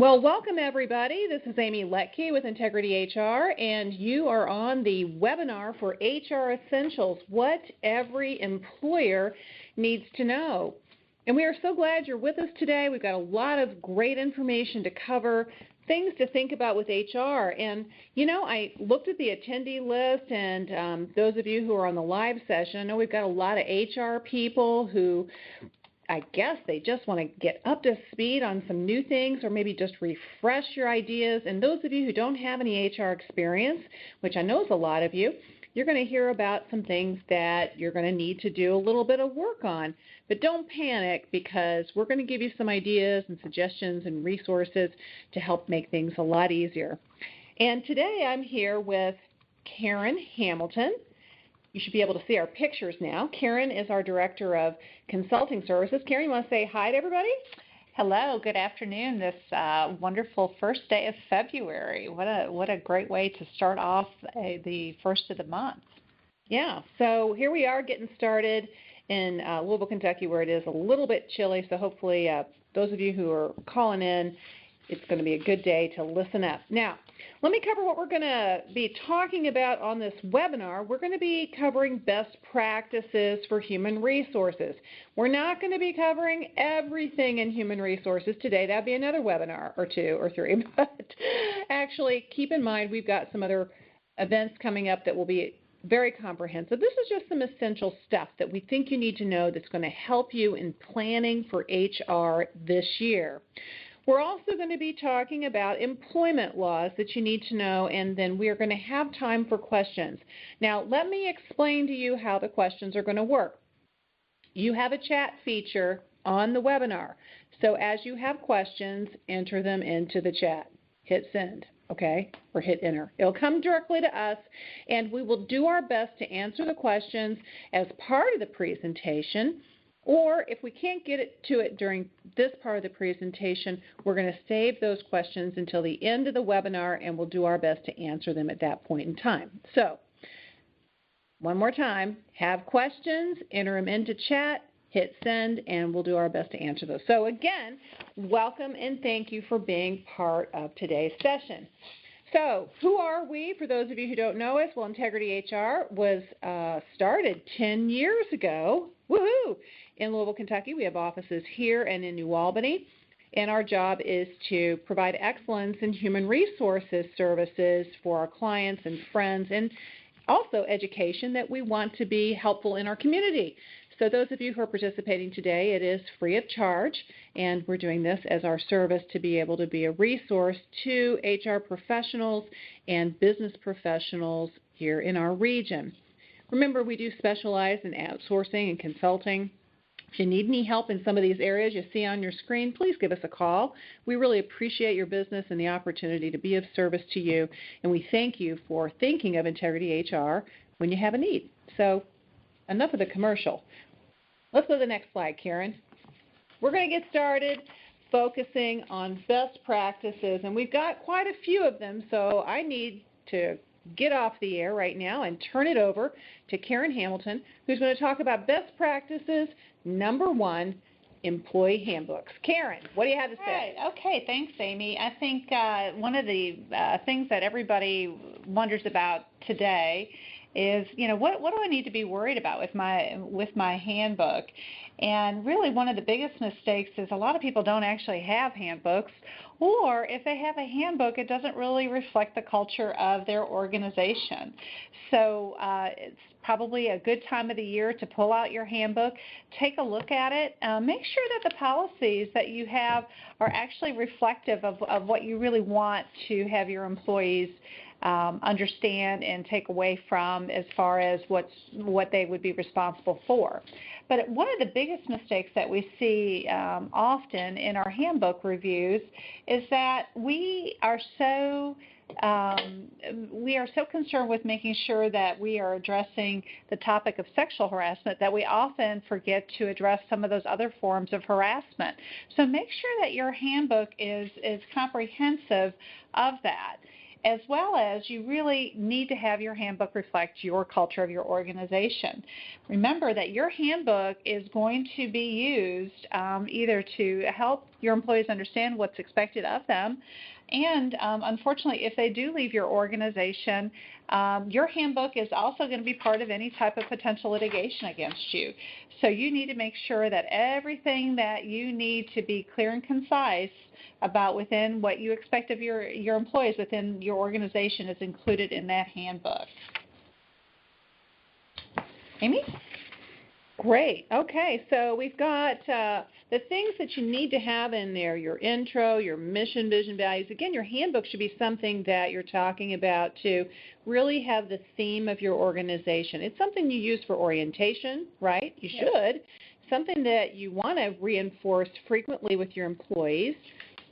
Well, welcome everybody. This is Amy Letke with Integrity HR, and you are on the webinar for HR Essentials, what every employer needs to know. And we are so glad you're with us today. We've got a lot of great information to cover, things to think about with HR. And, you know, I looked at the attendee list, and those of you who are on the live session, I know we've got a lot of HR people who I guess they just want to get up to speed on some new things or maybe just refresh your ideas. And those of you who don't have any HR experience, which I know is a lot of you, you're going to hear about some things that you're going to need to do a little bit of work on. But don't panic, because we're going to give you some ideas and suggestions and resources to help make things a lot easier. And today I'm here with Karen Hamilton. You should be able to see our pictures now. Karen is our Director of Consulting Services. Karen, you want to say hi to everybody? Hello, good afternoon. This wonderful first day of February. What a great way to start off the first of the month. Yeah, so here we are getting started in Louisville, Kentucky, where it is a little bit chilly. So hopefully those of you who are calling in, it's going to be a good day to listen up. Now, let me cover what we're going to be talking about on this webinar. We're going to be covering best practices for human resources. We're not going to be covering everything in human resources today. That'd be another webinar or two or three. But actually, keep in mind we've got some other events coming up that will be very comprehensive. This is just some essential stuff that we think you need to know that's going to help you in planning for HR this year. We're also going to be talking about employment laws that you need to know, and then we are going to have time for questions. Now, let me explain to you how the questions are going to work. You have a chat feature on the webinar, so as you have questions, enter them into the chat. Hit send, okay, or hit enter. It'll come directly to us, and we will do our best to answer the questions as part of the presentation. Or if we can't get to it during this part of the presentation, we're going to save those questions until the end of the webinar, and we'll do our best to answer them at that point in time. So, one more time, have questions, enter them into chat, hit send, and we'll do our best to answer those. So again, welcome and thank you for being part of today's session. So, who are we? For those of you who don't know us, well, Integrity HR was started 10 years ago. Woohoo! In Louisville, Kentucky. We have offices here and in New Albany, and our job is to provide excellence in human resources services for our clients and friends, and also education that we want to be helpful in our community. So those of you who are participating today, it is free of charge, and we're doing this as our service to be able to be a resource to HR professionals and business professionals here in our region. Remember, we do specialize in outsourcing and consulting. If you need any help in some of these areas you see on your screen, please give us a call. We really appreciate your business and the opportunity to be of service to you, and we thank you for thinking of Integrity HR when you have a need. So, enough of the commercial. Let's go to the next slide, Karen. We're going to get started focusing on best practices, and we've got quite a few of them, so I need to get off the air right now and turn it over to Karen Hamilton, who's going to talk about best practices, number one, employee handbooks. Karen, what do you have to say? Right. Okay, thanks, Amy. I think one of the things that everybody wonders about today is, you know, what do I need to be worried about with my handbook? And really one of the biggest mistakes is a lot of people don't actually have handbooks, or if they have a handbook, it doesn't really reflect the culture of their organization. So it's probably a good time of the year to pull out your handbook, take a look at it, make sure that the policies that you have are actually reflective of what you really want to have your employees understand and take away from as far as what they would be responsible for. But one of the biggest mistakes that we see often in our handbook reviews is that we are so concerned with making sure that we are addressing the topic of sexual harassment that we often forget to address some of those other forms of harassment. So make sure that your handbook is comprehensive of that. as well as you really need to have your handbook reflect your culture of your organization. Remember that your handbook is going to be used either to help your employees understand what's expected of them, and unfortunately, if they do leave your organization, your handbook is also going to be part of any type of potential litigation against you. So you need to make sure that everything that you need to be clear and concise about within what you expect of your employees within your organization is included in that handbook. Amy? Great. Okay, so we've got the things that you need to have in there, your intro, your mission, vision, values. Again, your handbook should be something that you're talking about to really have the theme of your organization. It's something you use for orientation, right? You should. Something that you want to reinforce frequently with your employees.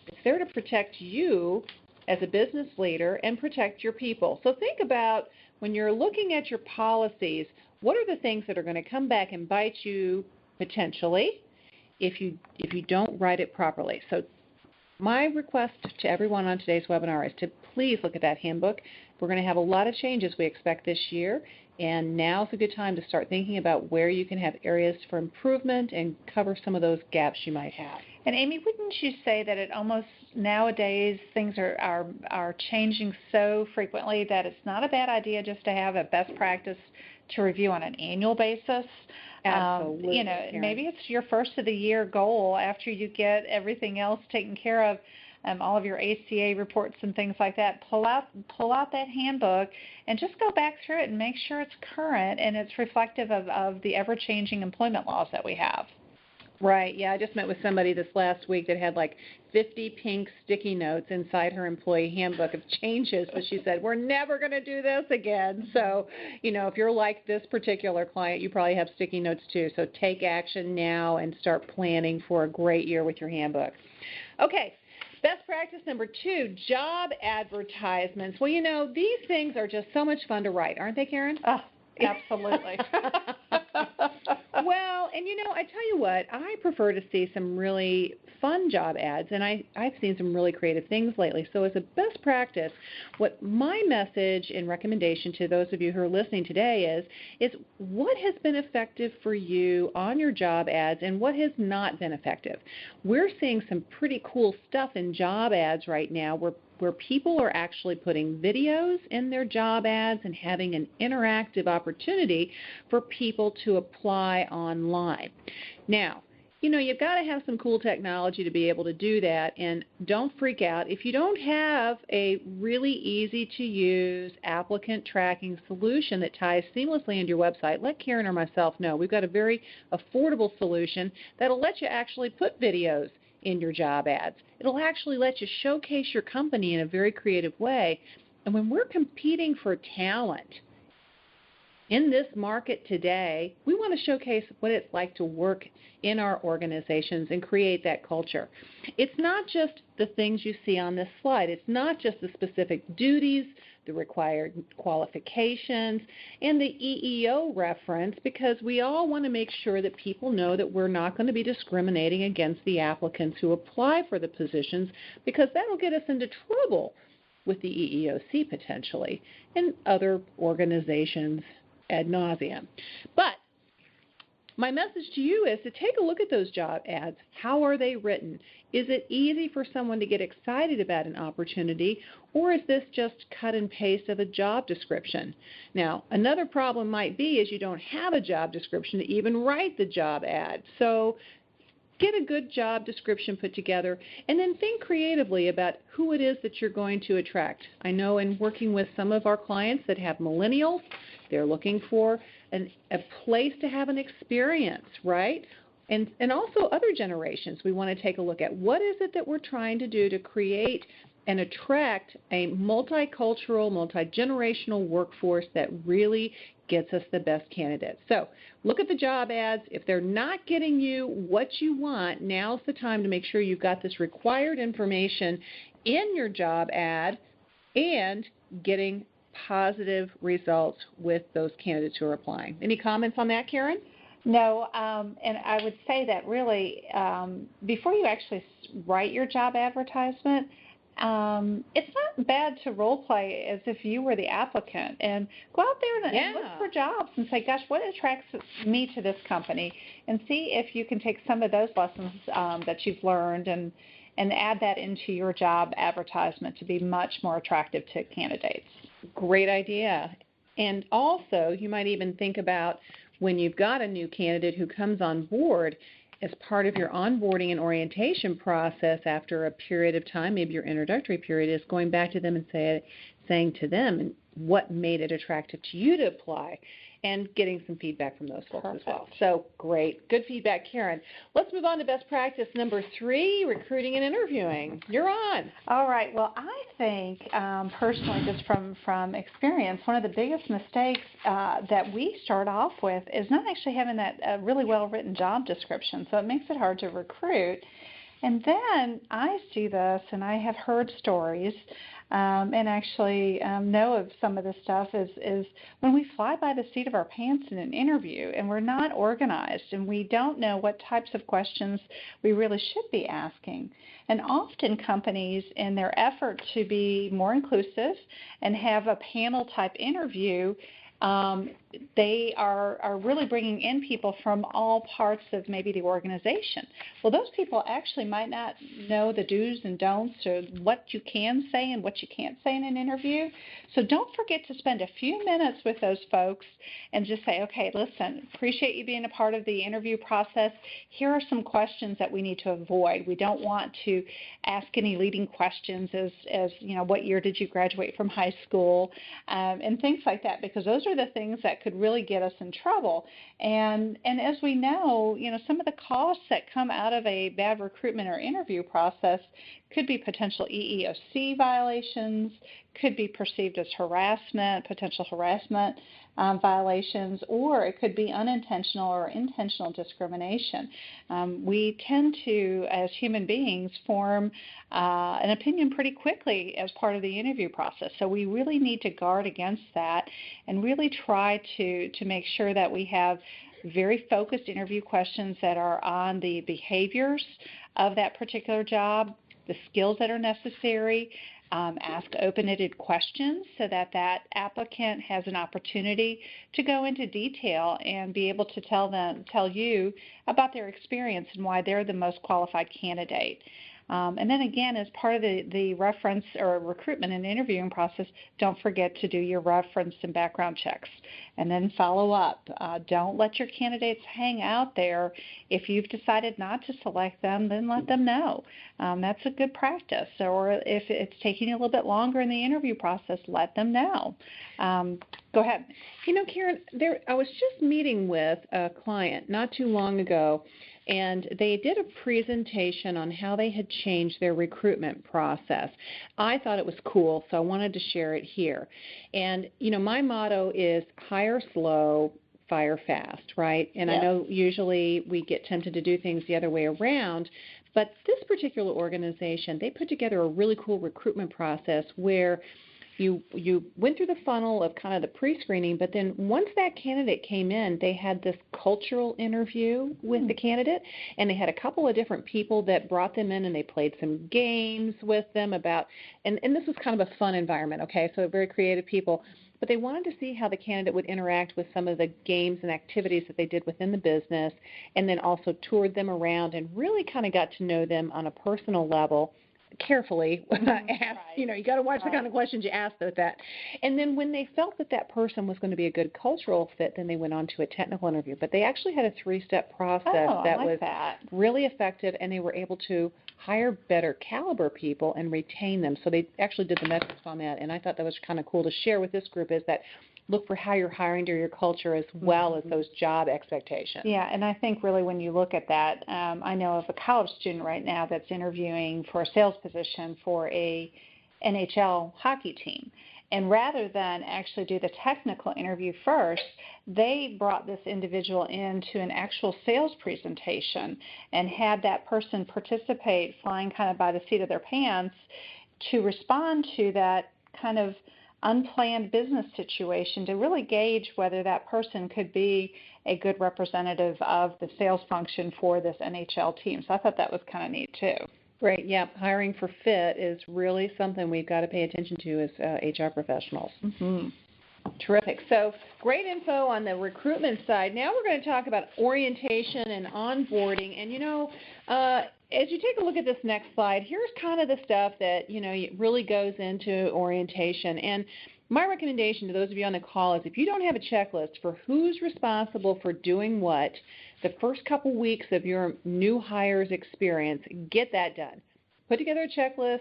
It's there to protect you as a business leader and protect your people. So think about when you're looking at your policies, what are the things that are going to come back and bite you potentially if you don't write it properly? So my request to everyone on today's webinar is to please look at that handbook. We're going to have a lot of changes we expect this year, and now's a good time to start thinking about where you can have areas for improvement and cover some of those gaps you might have. And Amy, wouldn't you say that it almost nowadays things are changing so frequently that it's not a bad idea just to have a best practice to review on an annual basis? Absolutely. Maybe it's your first of the year goal after you get everything else taken care of, all of your ACA reports and things like that. Pull out that handbook and just go back through it and make sure it's current and it's reflective of the ever-changing employment laws that we have. Right, yeah, I just met with somebody this last week that had like 50 pink sticky notes inside her employee handbook of changes, but she said, we're never going to do this again. So, if you're like this particular client, you probably have sticky notes too. So take action now and start planning for a great year with your handbook. Okay, best practice number 2, job advertisements. Well, these things are just so much fun to write, aren't they, Karen? Oh, absolutely. Well, and I tell you what, I prefer to see some really fun job ads, and I've seen some really creative things lately. So as a best practice, what my message and recommendation to those of you who are listening today is what has been effective for you on your job ads and what has not been effective. We're seeing some pretty cool stuff in job ads right now where people are actually putting videos in their job ads and having an interactive opportunity for people to apply online. Now, you've got to have some cool technology to be able to do that, and don't freak out. If you don't have a really easy-to-use applicant tracking solution that ties seamlessly into your website, let Karen or myself know. We've got a very affordable solution that'll let you actually put videos in your job ads. It'll actually let you showcase your company in a very creative way. And when we're competing for talent in this market today, we want to showcase what it's like to work in our organizations and create that culture. It's not just the things you see on this slide. It's not just the specific duties, the required qualifications, and the EEO reference, because we all want to make sure that people know that we're not going to be discriminating against the applicants who apply for the positions, because that'll get us into trouble with the EEOC potentially and other organizations ad nauseum. But my message to you is to take a look at those job ads. How are they written? Is it easy for someone to get excited about an opportunity, or is this just cut and paste of a job description? Now, another problem might be is you don't have a job description to even write the job ad. So get a good job description put together, and then think creatively about who it is that you're going to attract. I know in working with some of our clients that have millennials, they're looking for a place to have an experience, right? And also other generations. We want to take a look at what is it that we're trying to do to create and attract a multicultural, multi-generational workforce that really gets us the best candidates. So look at the job ads. If they're not getting you what you want, now's the time to make sure you've got this required information in your job ad and getting positive results with those candidates who are applying. Any comments on that, Karen? No, and I would say that really before you actually write your job advertisement, it's not bad to role play as if you were the applicant and go out there and look for jobs and say, gosh, what attracts me to this company? And see if you can take some of those lessons that you've learned and add that into your job advertisement to be much more attractive to candidates. Great idea. And also, you might even think about when you've got a new candidate who comes on board, as part of your onboarding and orientation process after a period of time, maybe your introductory period, is going back to them and saying to them what made it attractive to you to apply, and getting some feedback from those folks as well. So great. Good feedback, Karen. Let's move on to best practice number 3, recruiting and interviewing. You're on. All right. Well, I think personally, just from experience, one of the biggest mistakes that we start off with is not actually having that really well-written job description. So it makes it hard to recruit. And then I see this, and I have heard stories, and actually know of some of the stuff is when we fly by the seat of our pants in an interview and we're not organized and we don't know what types of questions we really should be asking. And often companies, in their effort to be more inclusive and have a panel type interview, they are really bringing in people from all parts of maybe the organization. Well, those people actually might not know the do's and don'ts or what you can say and what you can't say in an interview. So don't forget to spend a few minutes with those folks and just say, okay, listen, appreciate you being a part of the interview process. Here are some questions that we need to avoid. We don't want to ask any leading questions as you know, what year did you graduate from high school, and things like that, because those are the things that could really get us in trouble. And as we know, some of the costs that come out of a bad recruitment or interview process could be potential EEOC violations, could be perceived as harassment, potential harassment violations, or it could be unintentional or intentional discrimination. We tend to, as human beings, form an opinion pretty quickly as part of the interview process. So we really need to guard against that and really try to make sure that we have very focused interview questions that are on the behaviors of that particular job, the skills that are necessary. Ask open-ended questions so that applicant has an opportunity to go into detail and be able to tell you about their experience and why they're the most qualified candidate. And then again, as part of the reference or recruitment and interviewing process, don't forget to do your reference and background checks. And then follow up. Don't let your candidates hang out there. If you've decided not to select them, then let them know. That's a good practice. Or if it's taking a little bit longer in the interview process, let them know. Go ahead. Karen, I was just meeting with a client not too long ago, and they did a presentation on how they had changed their recruitment process. I thought it was cool, so I wanted to share it here. And, my motto is hire slow, fire fast, right? And I know usually we get tempted to do things the other way around, but this particular organization, they put together a really cool recruitment process where you went through the funnel of kind of the pre-screening, but then once that candidate came in, they had this cultural interview with the candidate, and they had a couple of different people that brought them in, and they played some games with them about, and this was kind of a fun environment, okay, so very creative people, but they wanted to see how the candidate would interact with some of the games and activities that they did within the business, and then also toured them around and really kind of got to know them on a personal level. Carefully, you got to watch the kind of questions you ask with that. And then when they felt that person was going to be a good cultural fit, then they went on to a technical interview. But they actually had a 3-step process that was really effective, and they were able to hire better caliber people and retain them. So they actually did the metrics on that, and I thought that was kind of cool to share with this group, is that look for how you're hiring to your culture as well as those job expectations. Yeah, and I think really when you look at that, I know of a college student right now that's interviewing for a sales position for a NHL hockey team. And rather than actually do the technical interview first, they brought this individual into an actual sales presentation and had that person participate, flying kind of by the seat of their pants, to respond to that kind of unplanned business situation to really gauge whether that person could be a good representative of the sales function for this NHL team. So I thought that was kind of neat too. Right, yeah, hiring for fit is really something we've got to pay attention to as HR professionals. Mm-hmm. Terrific. So great info on the recruitment side. Now we're going to talk about orientation and onboarding. And, as you take a look at this next slide, here's kind of the stuff that, really goes into orientation. And my recommendation to those of you on the call is if you don't have a checklist for who's responsible for doing what the first couple weeks of your new hire's experience, get that done. Put together a checklist,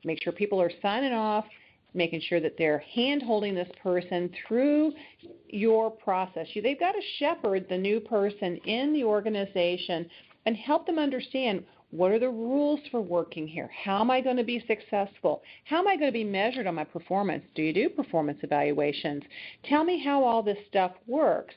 make sure people are signing off, making sure that they're hand-holding this person through your process. They've got to shepherd the new person in the organization and help them understand what are the rules for working here? How am I going to be successful? How am I going to be measured on my performance? Do you do performance evaluations? Tell me how all this stuff works.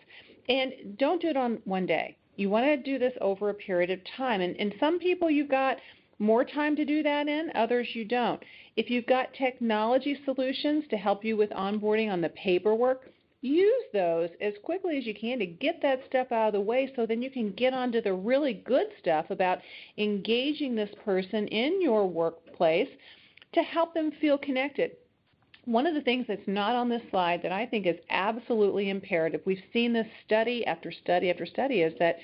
And don't do it on one day. You want to do this over a period of time. And some people you've got more time to do that in, others you don't. If you've got technology solutions to help you with onboarding on the paperwork, use those as quickly as you can to get that stuff out of the way so then you can get on to the really good stuff about engaging this person in your workplace to help them feel connected. One of the things that's not on this slide that I think is absolutely imperative, we've seen this study after study after study, is that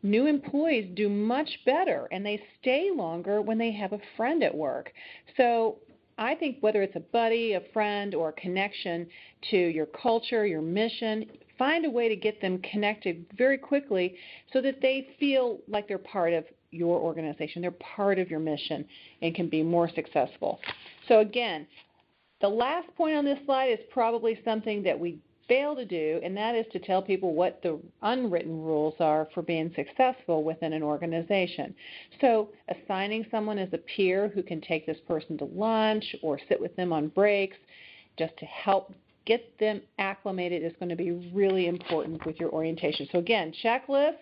new employees do much better and they stay longer when they have a friend at work. So I think whether it's a buddy, a friend, or a connection to your culture, your mission, find a way to get them connected very quickly so that they feel like they're part of your organization, they're part of your mission, and can be more successful. So again, the last point on this slide is probably something that we fail to do, and that is to tell people what the unwritten rules are for being successful within an organization. So assigning someone as a peer who can take this person to lunch or sit with them on breaks just to help get them acclimated is going to be really important with your orientation. So again, checklist,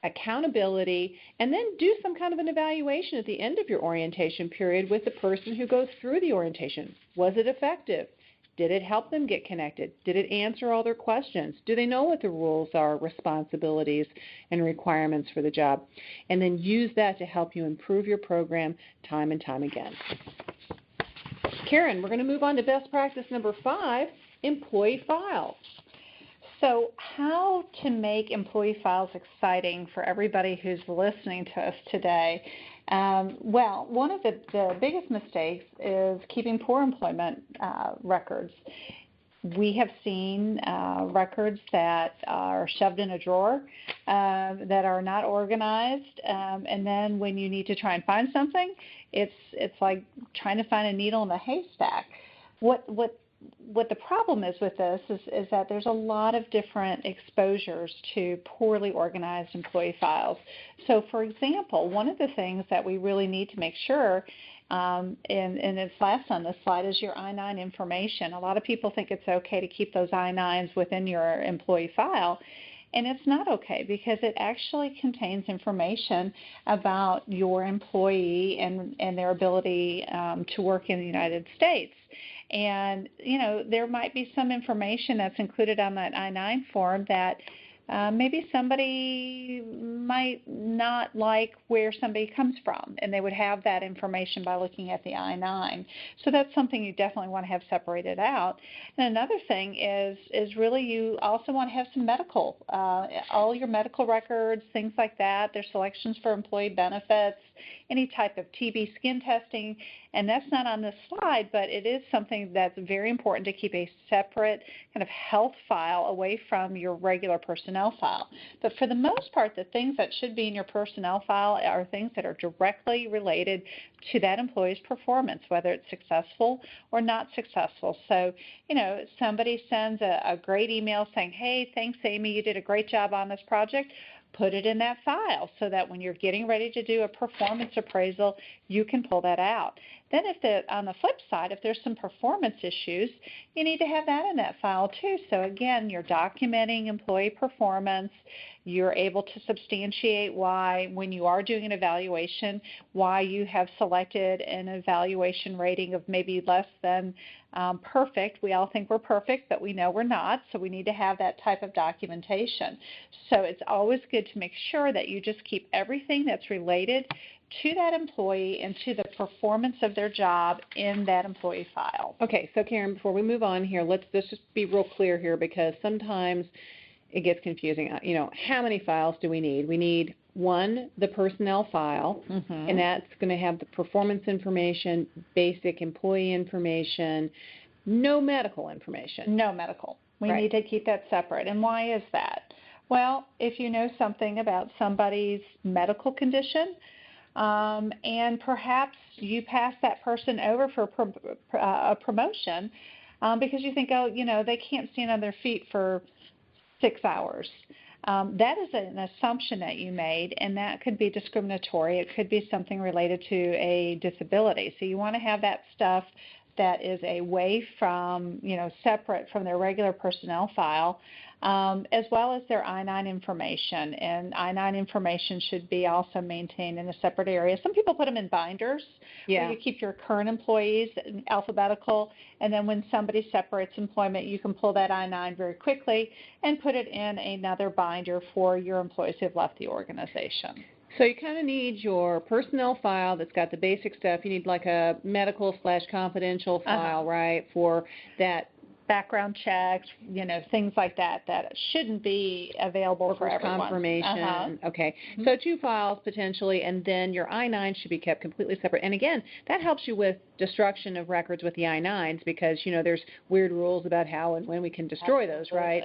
accountability, and then do some kind of an evaluation at the end of your orientation period with the person who goes through the orientation. Was it effective? Did it help them get connected? Did it answer all their questions? Do they know what the rules are, responsibilities, and requirements for the job? And then use that to help you improve your program time and time again. Karen, we're going to move on to best practice number 5, employee files. So how to make employee files exciting for everybody who's listening to us today? Well, one of the biggest mistakes is keeping poor employment records. We have seen records that are shoved in a drawer, that are not organized, and then when you need to try and find something, it's like trying to find a needle in a haystack. What the problem is with this is that there's a lot of different exposures to poorly organized employee files. So, for example, one of the things that we really need to make sure, and it's last on this slide, is your I-9 information. A lot of people think it's okay to keep those I-9s within your employee file, and it's not okay because it actually contains information about your employee and their ability to work in the United States. And, there might be some information that's included on that I-9 form that maybe somebody might not like where somebody comes from, and they would have that information by looking at the I-9. So that's something you definitely want to have separated out. And another thing is really you also want to have some medical, all your medical records, things like that. There's selections for employee benefits, any type of TB skin testing, and that's not on this slide, but it is something that's very important to keep a separate kind of health file away from your regular personnel file. But for the most part, the things that should be in your personnel file are things that are directly related to that employee's performance, whether it's successful or not successful. So, somebody sends a great email saying, hey, thanks, Amy, you did a great job on this project. Put it in that file so that when you're getting ready to do a performance appraisal, you can pull that out. Then on the flip side, if there's some performance issues, you need to have that in that file too. So again, you're documenting employee performance. You're able to substantiate why, when you are doing an evaluation, why you have selected an evaluation rating of maybe less than perfect. We all think we're perfect, but we know we're not, so we need to have that type of documentation. So it's always good to make sure that you just keep everything that's related to that employee and to the performance of their job in that employee file. Okay, so Karen, before we move on here, let's just be real clear here, because sometimes it gets confusing. How many files do we need? We need one, the personnel file, and that's going to have the performance information, basic employee information, no medical information. No medical. We need to keep that separate. And why is that? Well, if you know something about somebody's medical condition, and perhaps you pass that person over for a promotion because you think, they can't stand on their feet for 6 hours. That is an assumption that you made, and that could be discriminatory. It could be something related to a disability. So you want to have that stuff that is away from, separate from their regular personnel file, as well as their I-9 information. And I-9 information should be also maintained in a separate area. Some people put them in binders where you keep your current employees in alphabetical, and then when somebody separates employment, you can pull that I-9 very quickly and put it in another binder for your employees who have left the organization. So you kind of need your personnel file that's got the basic stuff. You need like a medical/confidential file, right, for that background checks, things like that shouldn't be available for everyone. Confirmation. Okay. So 2 files potentially, and then your I-9 should be kept completely separate. And again, that helps you with destruction of records with the I-9s, because, there's weird rules about how and when we can destroy those, right?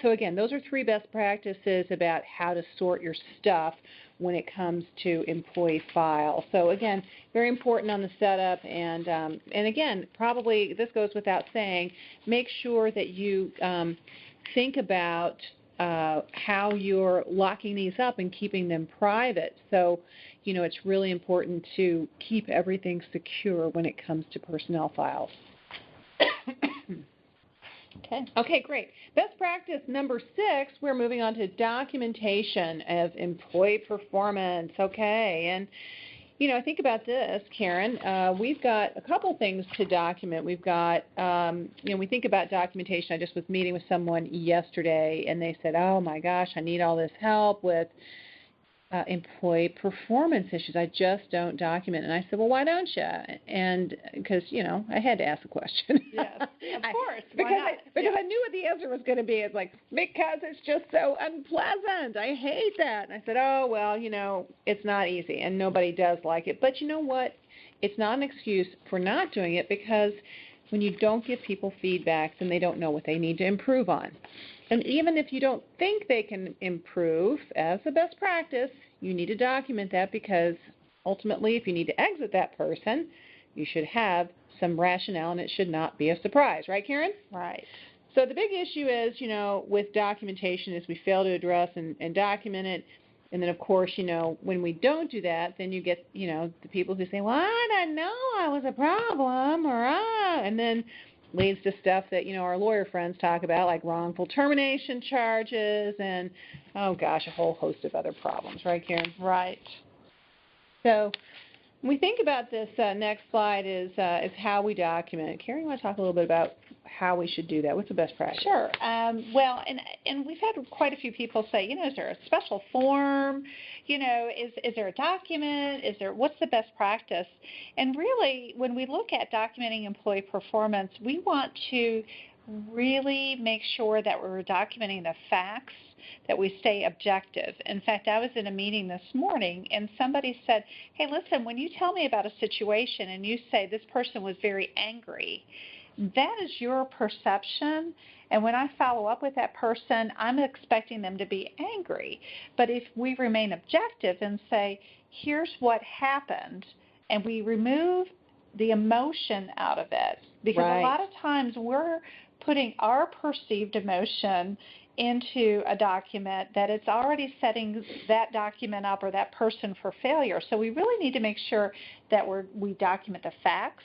So again, those are 3 best practices about how to sort your stuff when it comes to employee files. So again, very important on the setup, and again, probably this goes without saying, make sure that you think about how you're locking these up and keeping them private. So, it's really important to keep everything secure when it comes to personnel files. Okay, great. Best practice number 6, we're moving on to documentation of employee performance. Okay, and think about this, Karen. We've got a couple things to document. We've got, we think about documentation. I just was meeting with someone yesterday, and they said, oh my gosh, I need all this help with employee performance issues. I just don't document. And I said, well, why don't you? And because, I had to ask the question. Yes, of course. Because I knew what the answer was going to be. It's like, because it's just so unpleasant. I hate that. And I said, oh, well, it's not easy, and nobody does like it. But you know what? It's not an excuse for not doing it, because when you don't give people feedback, then they don't know what they need to improve on. And even if you don't think they can improve, as a best practice, you need to document that, because ultimately, if you need to exit that person, you should have some rationale, and it should not be a surprise. Right, Karen? Right. So the big issue is, with documentation is we fail to address and document it. And then, of course, when we don't do that, then you get, the people who say, well, I didn't know I was a problem, and then leads to stuff that, our lawyer friends talk about, like wrongful termination charges and, oh gosh, a whole host of other problems. Right, Karen? Right. So when we think about this next slide is how we document. Karen, you want to talk a little bit about how we should do that? What's the best practice? Sure. Well, and we've had quite a few people say, is there a special form? Is there a document? What's the best practice? And really, when we look at documenting employee performance, we want to really make sure that we're documenting the facts, that we stay objective. In fact, I was in a meeting this morning, and somebody said, hey, listen, when you tell me about a situation and you say this person was very angry, that is your perception, and when I follow up with that person, I'm expecting them to be angry. But if we remain objective and say, here's what happened, and we remove the emotion out of it, because a lot of times we're putting our perceived emotion into a document that it's already setting that document up or that person for failure. So we really need to make sure that we document the facts,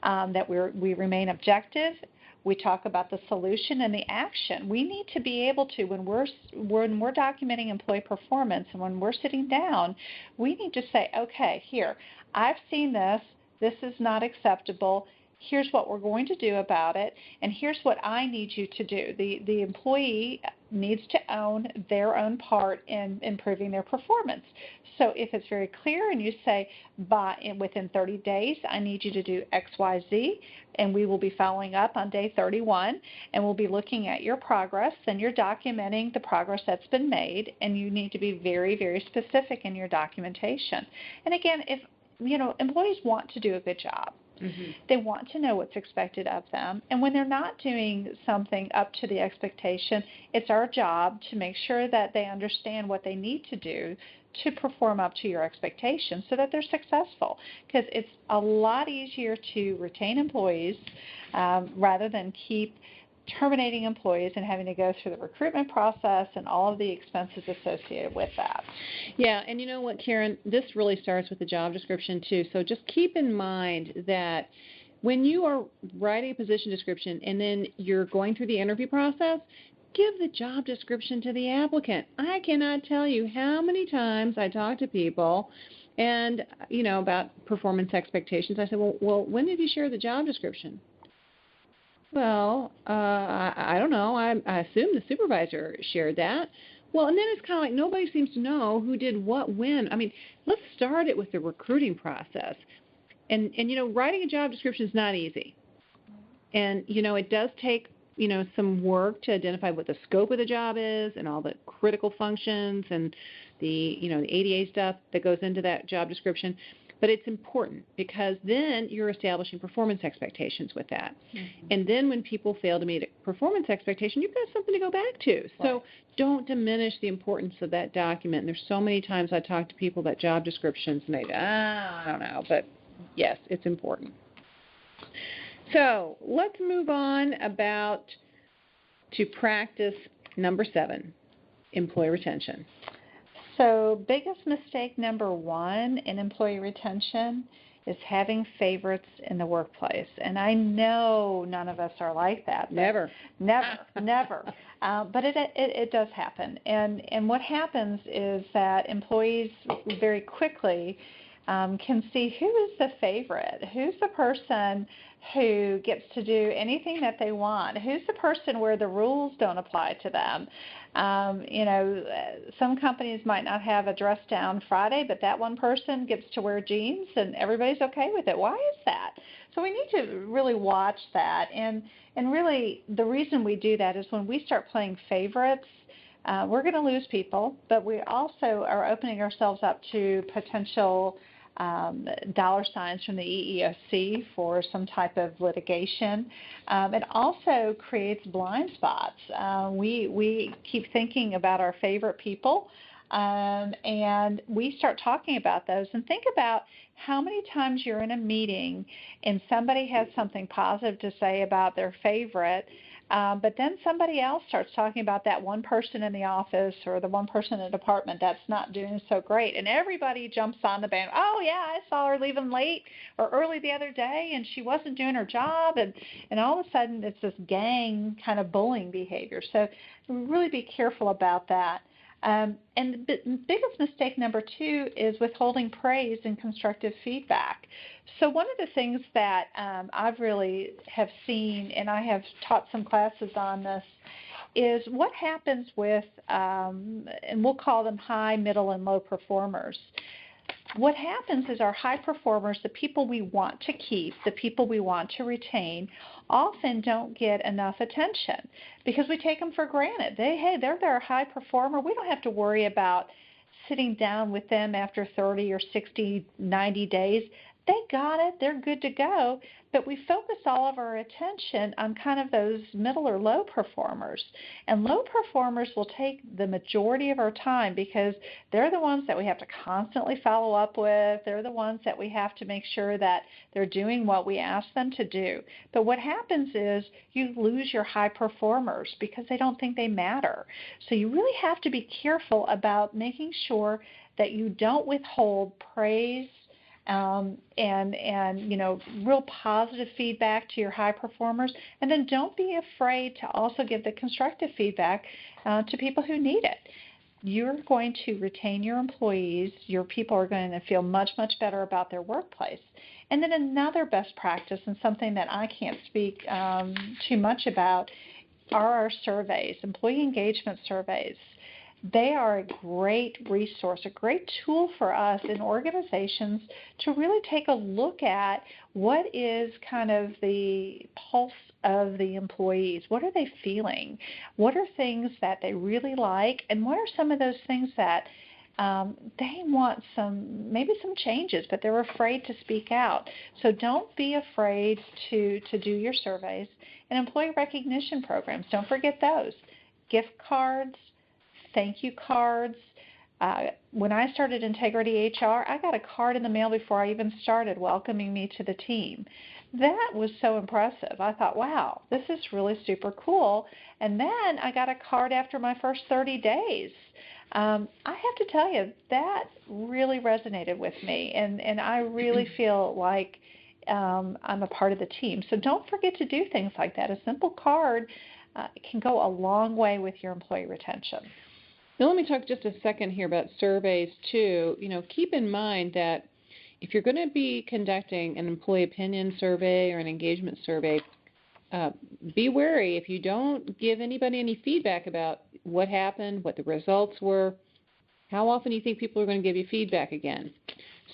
that we remain objective. We talk about the solution and the action. We need to be able to, when we're documenting employee performance and when we're sitting down, we need to say, okay, here, I've seen this. This is not acceptable. Here's what we're going to do about it, and here's what I need you to do. The employee needs to own their own part in improving their performance. So if it's very clear and you say, within 30 days, I need you to do X, Y, Z, and we will be following up on day 31, and we'll be looking at your progress, then you're documenting the progress that's been made, and you need to be very, very specific in your documentation. And again, if employees want to do a good job, they want to know what's expected of them. And when they're not doing something up to the expectation, it's our job to make sure that they understand what they need to do to perform up to your expectations so that they're successful. Because it's a lot easier to retain employees rather than keep terminating employees and having to go through the recruitment process and all of the expenses associated with that. Yeah, and you know what, Karen, this really starts with the job description too. So just keep in mind that when you are writing a position description and then you're going through the interview process, give the job description to the applicant. I cannot tell you how many times I talk to people and, about performance expectations. I said, well, when did you share the job description? Well, I don't know. I assume the supervisor shared that. Well, and then it's kind of like nobody seems to know who did what when. I mean, let's start it with the recruiting process. And writing a job description is not easy. And, it does take, some work to identify what the scope of the job is and all the critical functions and the, the ADA stuff that goes into that job description. But it's important because then you're establishing performance expectations with that. And then when people fail to meet a performance expectation, you've got something to go back to. Right. So don't diminish the importance of that document. And there's so many times I talk to people about job descriptions and they go, I don't know. But yes, it's important. So let's move on to practice number 7, employee retention. So biggest mistake number 1 in employee retention is having favorites in the workplace. And I know none of us are like that. Never. Never. But it does happen. And what happens is that employees very quickly can see who is the favorite, who's the person who gets to do anything that they want, who's the person where the rules don't apply to them. Some companies might not have a dress down Friday, but that one person gets to wear jeans and everybody's okay with it. Why is that? So we need to really watch that. And really the reason we do that is when we start playing favorites, we're going to lose people, but we also are opening ourselves up to potential dollar signs from the EEOC for some type of litigation. It also creates blind spots. We keep thinking about our favorite people, and we start talking about those. And think about how many times you're in a meeting and somebody has something positive to say about their favorite, but then somebody else starts talking about that one person in the office or the one person in the department that's not doing so great. And everybody jumps on the band. Oh, yeah, I saw her leaving late or early the other day, and she wasn't doing her job. And all of a sudden, it's this gang kind of bullying behavior. So really be careful about that. And the biggest mistake number 2 is withholding praise and constructive feedback. So one of the things that I've really have seen, and I have taught some classes on this, is what happens with, and we'll call them high, middle, and low performers. What happens is our high performers, the people we want to keep, the people we want to retain, often don't get enough attention because we take them for granted. They're our high performer. We don't have to worry about sitting down with them after 30 or 60, 90 days. They got it. They're good to go. But we focus all of our attention on kind of those middle or low performers. And low performers will take the majority of our time because they're the ones that we have to constantly follow up with. They're the ones that we have to make sure that they're doing what we ask them to do. But what happens is you lose your high performers because they don't think they matter. So you really have to be careful about making sure that you don't withhold praise and real positive feedback to your high performers. And then don't be afraid to also give the constructive feedback to people who need it. You're going to retain your employees. Your people are going to feel much, much better about their workplace. And then another best practice, and something that I can't speak too much about, are our surveys, employee engagement surveys. They are a great resource, a great tool for us in organizations to really take a look at what is kind of the pulse of the employees. What are they feeling? What are things that they really like? And what are some of those things that they want maybe some changes, but they're afraid to speak out. So don't be afraid to do your surveys. And employee recognition programs, don't forget those. Gift cards, thank you cards. When I started Integrity HR, I got a card in the mail before I even started welcoming me to the team. That was so impressive. I thought, wow, this is really super cool. And then I got a card after my first 30 days. I have to tell you, that really resonated with me, and I really feel like I'm a part of the team. So don't forget to do things like that. A simple card can go a long way with your employee retention. Now let me talk just a second here about surveys too. Keep in mind that if you're going to be conducting an employee opinion survey or an engagement survey, be wary if you don't give anybody any feedback about what happened, what the results were, how often you think people are going to give you feedback again.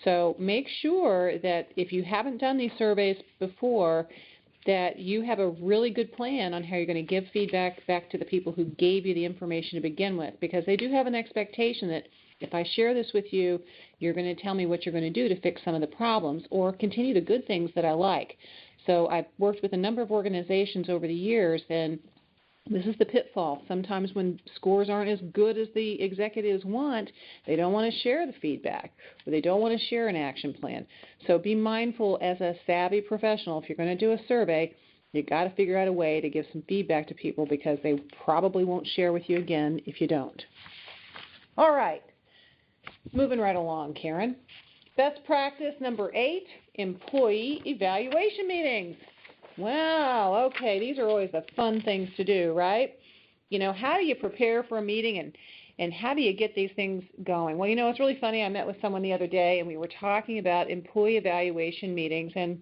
So make sure that if you haven't done these surveys before, that you have a really good plan on how you're going to give feedback back to the people who gave you the information to begin with, because they do have an expectation that if I share this with you, you're going to tell me what you're going to do to fix some of the problems or continue the good things that I like. So I've worked with a number of organizations over the years, and this is the pitfall. Sometimes when scores aren't as good as the executives want, they don't want to share the feedback, or they don't want to share an action plan. So be mindful as a savvy professional. If you're going to do a survey, you've got to figure out a way to give some feedback to people, because they probably won't share with you again if you don't. All right. Moving right along, Karen. Best practice number 8, employee evaluation meetings. Wow, okay, these are always the fun things to do, right? How do you prepare for a meeting and how do you get these things going? Well, it's really funny. I met with someone the other day and we were talking about employee evaluation meetings, and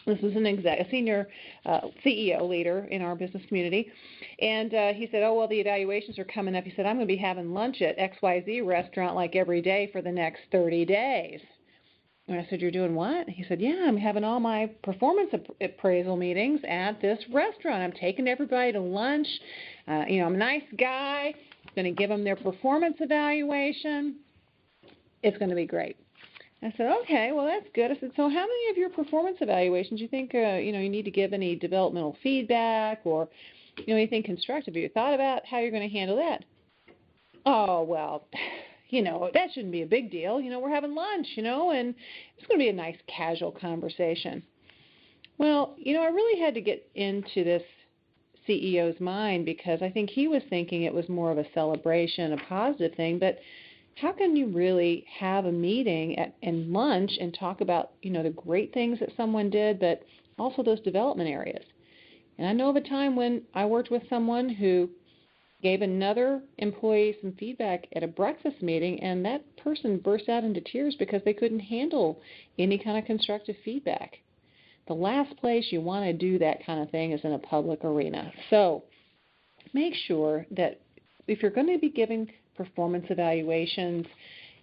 this was a senior CEO leader in our business community, and he said, oh, well, the evaluations are coming up. He said, I'm going to be having lunch at XYZ restaurant like every day for the next 30 days. And I said, you're doing what? He said, yeah, I'm having all my performance appraisal meetings at this restaurant. I'm taking everybody to lunch. I'm a nice guy. I'm going to give them their performance evaluation. It's going to be great. I said, okay, well, that's good. I said, so how many of your performance evaluations do you think, you need to give any developmental feedback or, anything constructive? Have you thought about how you're going to handle that? Oh, well, that shouldn't be a big deal. We're having lunch, and it's going to be a nice casual conversation. Well, I really had to get into this CEO's mind, because I think he was thinking it was more of a celebration, a positive thing, but how can you really have a meeting and lunch and talk about, the great things that someone did, but also those development areas? And I know of a time when I worked with someone who gave another employee some feedback at a breakfast meeting, and that person burst out into tears because they couldn't handle any kind of constructive feedback. The last place you want to do that kind of thing is in a public arena. So make sure that if you're going to be giving performance evaluations,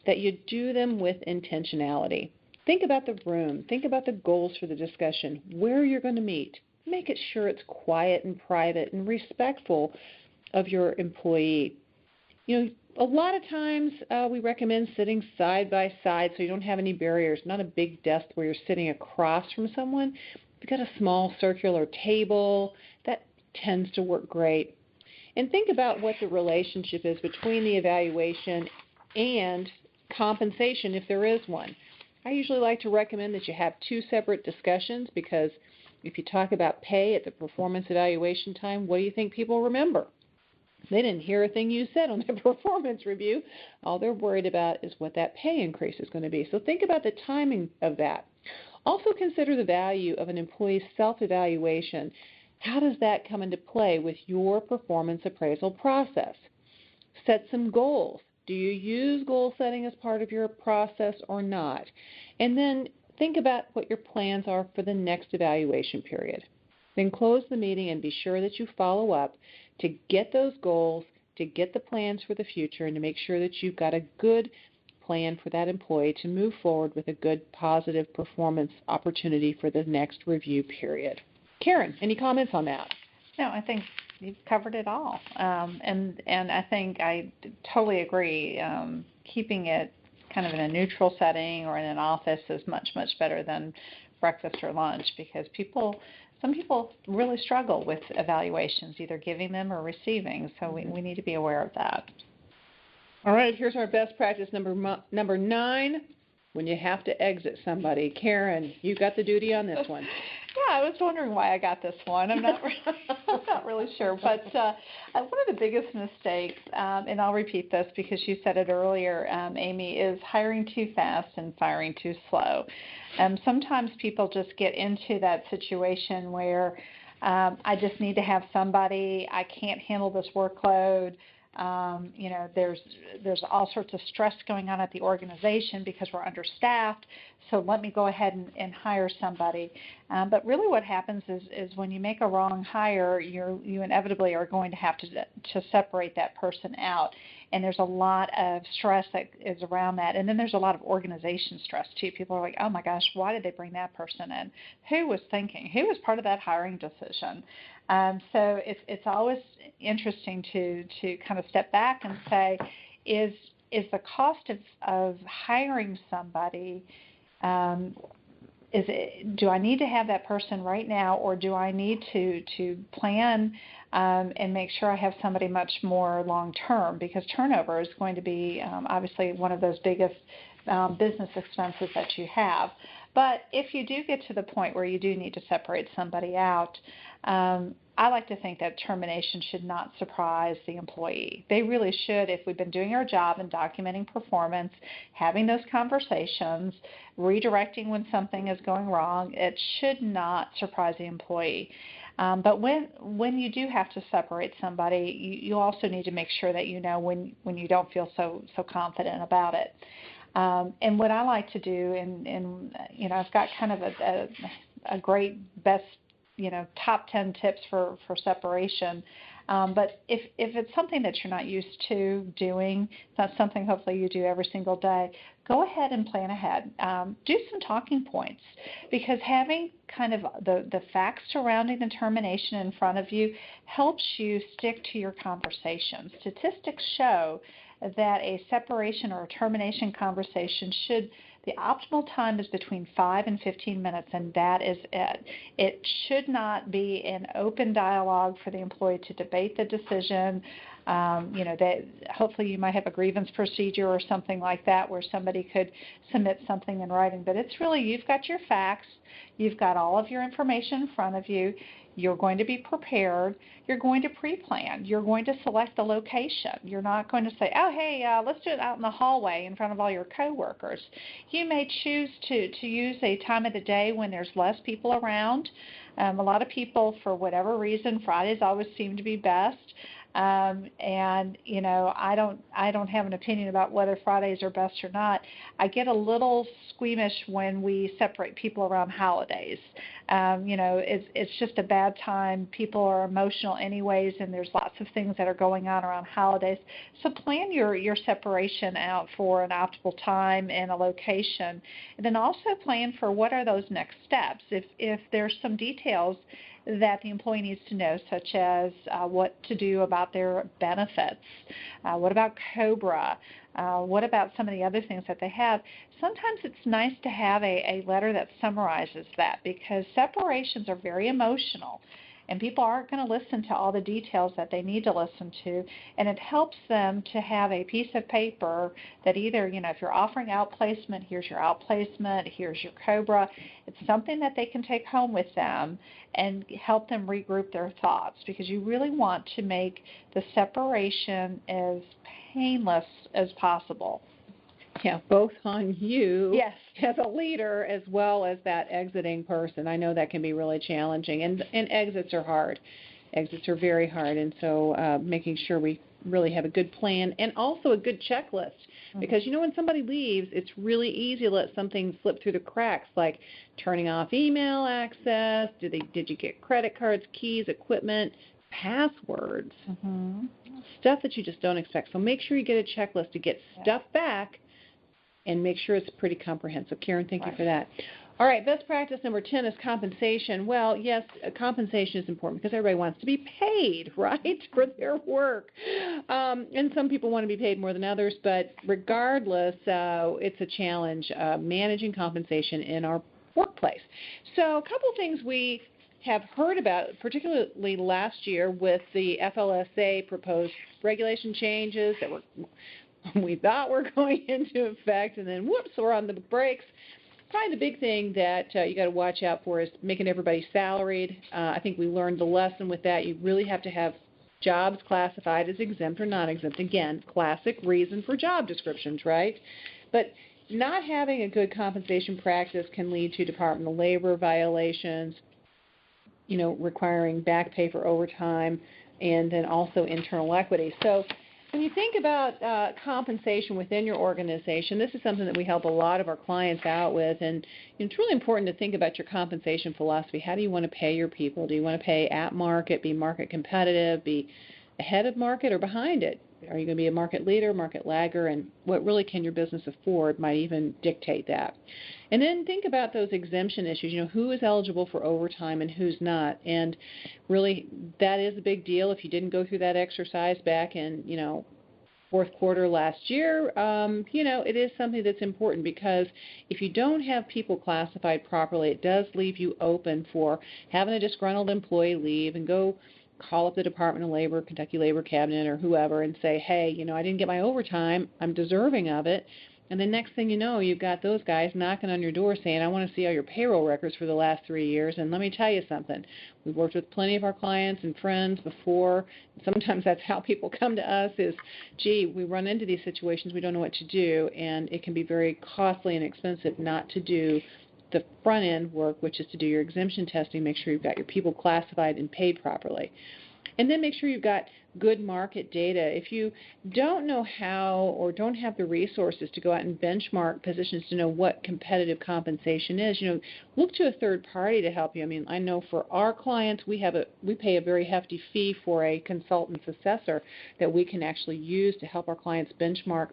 that you do them with intentionality. Think about the room. Think about the goals for the discussion, where you're going to meet. Make it sure it's quiet and private and respectful of your employee. A lot of times we recommend sitting side by side so you don't have any barriers, not a big desk where you're sitting across from someone. If you've got a small circular table, that tends to work great. And think about what the relationship is between the evaluation and compensation, if there is one. I usually like to recommend that you have 2 separate discussions, because if you talk about pay at the performance evaluation time, what do you think people remember? They didn't hear a thing you said on their performance review. All they're worried about is what that pay increase is going to be. So think about the timing of that. Also consider the value of an employee's self-evaluation. How does that come into play with your performance appraisal process? Set some goals. Do you use goal setting as part of your process or not? And then think about what your plans are for the next evaluation period. then close the meeting and be sure that you follow up to get those goals, to get the plans for the future, and to make sure that you've got a good plan for that employee to move forward with a good, positive performance opportunity for the next review period. Karen, any comments on that? No, I think you've covered it all. And I think I totally agree. Keeping it kind of in a neutral setting or in an office is much, much better than breakfast or lunch, because some people really struggle with evaluations, either giving them or receiving. So we need to be aware of that. All right, here's our best practice number 9, when you have to exit somebody. Karen, you got the duty on this one. Yeah, I was wondering why I got this one. I'm not really sure. But one of the biggest mistakes, and I'll repeat this because you said it earlier, Amy, is hiring too fast and firing too slow. Sometimes people just get into that situation where I just need to have somebody, I can't handle this workload. There's all sorts of stress going on at the organization because we're understaffed, so let me go ahead and hire somebody. But really what happens is when you make a wrong hire, you inevitably are going to have to separate that person out. And there's a lot of stress that is around that. And then there's a lot of organization stress, too. People are like, oh, my gosh, why did they bring that person in? Who was thinking? Who was part of that hiring decision? So it's always interesting to kind of step back and say, is the cost of hiring somebody, do I need to have that person right now, or do I need to plan and make sure I have somebody much more long term? Because turnover is going to be obviously one of those biggest business expenses that you have. But if you do get to the point where you do need to separate somebody out, I like to think that termination should not surprise the employee. They really should, if we've been doing our job and documenting performance, having those conversations, redirecting when something is going wrong, it should not surprise the employee. But when you do have to separate somebody, you also need to make sure that you know when you don't feel so confident about it. And what I like to do, and I've got kind of a great best top 10 tips for separation. But if it's something that you're not used to doing, it's not something hopefully you do every single day, go ahead and plan ahead. Do some talking points, because having kind of the facts surrounding the termination in front of you helps you stick to your conversation. Statistics show that a separation or a termination conversation the optimal time is between 5 and 15 minutes, and that is it. It should not be an open dialogue for the employee to debate the decision. That hopefully you might have a grievance procedure or something like that where somebody could submit something in writing. But it's really, you've got your facts, you've got all of your information in front of you. You're going to be prepared. You're going to pre-plan. You're going to select the location. You're not going to say, oh, hey, let's do it out in the hallway in front of all your coworkers. You may choose to use a time of the day when there's less people around. A lot of people, for whatever reason, Fridays always seem to be best. I don't have an opinion about whether Fridays are best or not. I get a little squeamish when we separate people around holidays. It's just a bad time. People are emotional anyways, and there's lots of things that are going on around holidays. So plan your separation out for an optimal time and a location. And then also plan for what are those next steps. If there's some details that the employee needs to know, such as what to do about their benefits, what about COBRA, what about some of the other things that they have. Sometimes it's nice to have a letter that summarizes that, because separations are very emotional, and people aren't going to listen to all the details that they need to listen to, and it helps them to have a piece of paper that either, if you're offering outplacement, here's your outplacement, here's your COBRA. It's something that they can take home with them and help them regroup their thoughts, because you really want to make the separation as painless as possible. Yeah, both on you yes. as a leader as well as that exiting person. I know that can be really challenging, and exits are hard. Exits are very hard, and so making sure we really have a good plan and also a good checklist. Because when somebody leaves, it's really easy to let something slip through the cracks, like turning off email access. Did you get credit cards, keys, equipment, passwords, stuff that you just don't expect. So make sure you get a checklist to get stuff back, and make sure it's pretty comprehensive. Karen, thank you for that. All right, best practice number 10 is compensation. Well, yes, compensation is important because everybody wants to be paid, right, for their work. And some people want to be paid more than others, but regardless, it's a challenge managing compensation in our workplace. So a couple things we have heard about, particularly last year with the FLSA proposed regulation changes that we thought were going into effect, and then whoops, we're on the brakes. Probably the big thing that you got to watch out for is making everybody salaried. I think we learned the lesson with that. You really have to have jobs classified as exempt or non-exempt. Again, classic reason for job descriptions, right? But not having a good compensation practice can lead to Department of Labor violations, requiring back pay for overtime, and then also internal equity. So when you think about compensation within your organization, this is something that we help a lot of our clients out with, and it's really important to think about your compensation philosophy. How do you want to pay your people? Do you want to pay at market, be market competitive, be ahead of market, or behind it? Are you going to be a market leader, market lagger, and what really can your business afford might even dictate that. And then think about those exemption issues. Who is eligible for overtime and who's not. And really, that is a big deal. If you didn't go through that exercise back in, fourth quarter last year, it is something that's important, because if you don't have people classified properly, it does leave you open for having a disgruntled employee leave and go call up the Department of Labor, Kentucky Labor Cabinet, or whoever, and say, hey, I didn't get my overtime, I'm deserving of it. And the next thing you know, you've got those guys knocking on your door saying, I want to see all your payroll records for the last 3 years. And let me tell you something. We've worked with plenty of our clients and friends before. Sometimes that's how people come to us is, gee, we run into these situations, we don't know what to do, and it can be very costly and expensive not to do the front end work, which is to do your exemption testing, make sure you've got your people classified and paid properly. And then make sure you've got good market data. If you don't know how or don't have the resources to go out and benchmark positions to know what competitive compensation is, look to a third party to help you. I know for our clients, we pay a very hefty fee for a consultant's assessor that we can actually use to help our clients benchmark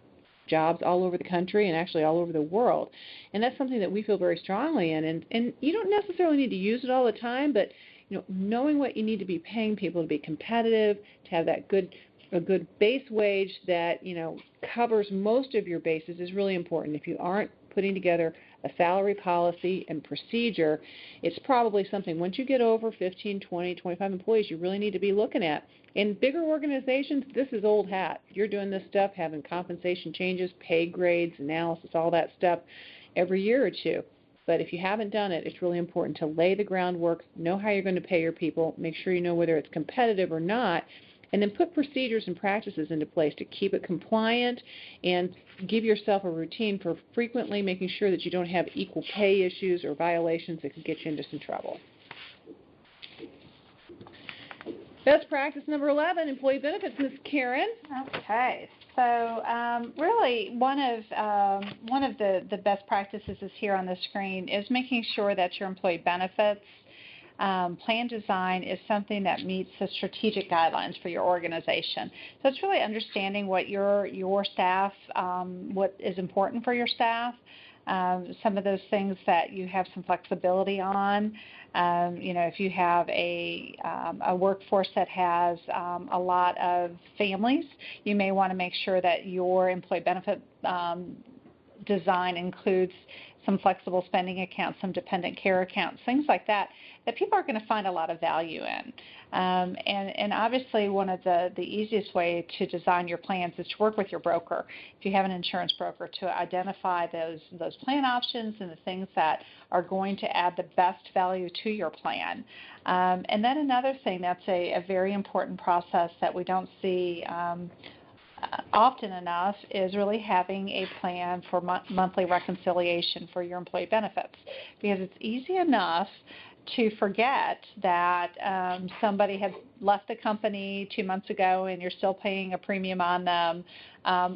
jobs all over the country and actually all over the world. And that's something that we feel very strongly in. And you don't necessarily need to use it all the time, but knowing what you need to be paying people to be competitive, to have that a good base wage that, covers most of your bases is really important. If you aren't putting together a salary policy and procedure, it's probably something, once you get over 15, 20, 25 employees, you really need to be looking at. In bigger organizations, this is old hat. You're doing this stuff, having compensation changes, pay grades, analysis, all that stuff every year or two. But if you haven't done it, it's really important to lay the groundwork, know how you're going to pay your people, make sure you know whether it's competitive or not, and then put procedures and practices into place to keep it compliant and give yourself a routine for frequently making sure that you don't have equal pay issues or violations that could get you into some trouble. Best practice number 11, employee benefits, Ms. Karen. Okay. So really one of the best practices is here on the screen is making sure that your employee benefits plan design is something that meets the strategic guidelines for your organization. So it's really understanding what your staff, what is important for your staff, some of those things that you have some flexibility on. If you have a workforce that has a lot of families, you may want to make sure that your employee benefit design includes some flexible spending accounts, some dependent care accounts, things like that people are going to find a lot of value in. And obviously one of the easiest way to design your plans is to work with your broker, if you have an insurance broker, to identify those plan options and the things that are going to add the best value to your plan. And then another thing that's a very important process that we don't see often enough is really having a plan for monthly reconciliation for your employee benefits, because it's easy enough to forget that somebody had left the company 2 months ago and you're still paying a premium on them,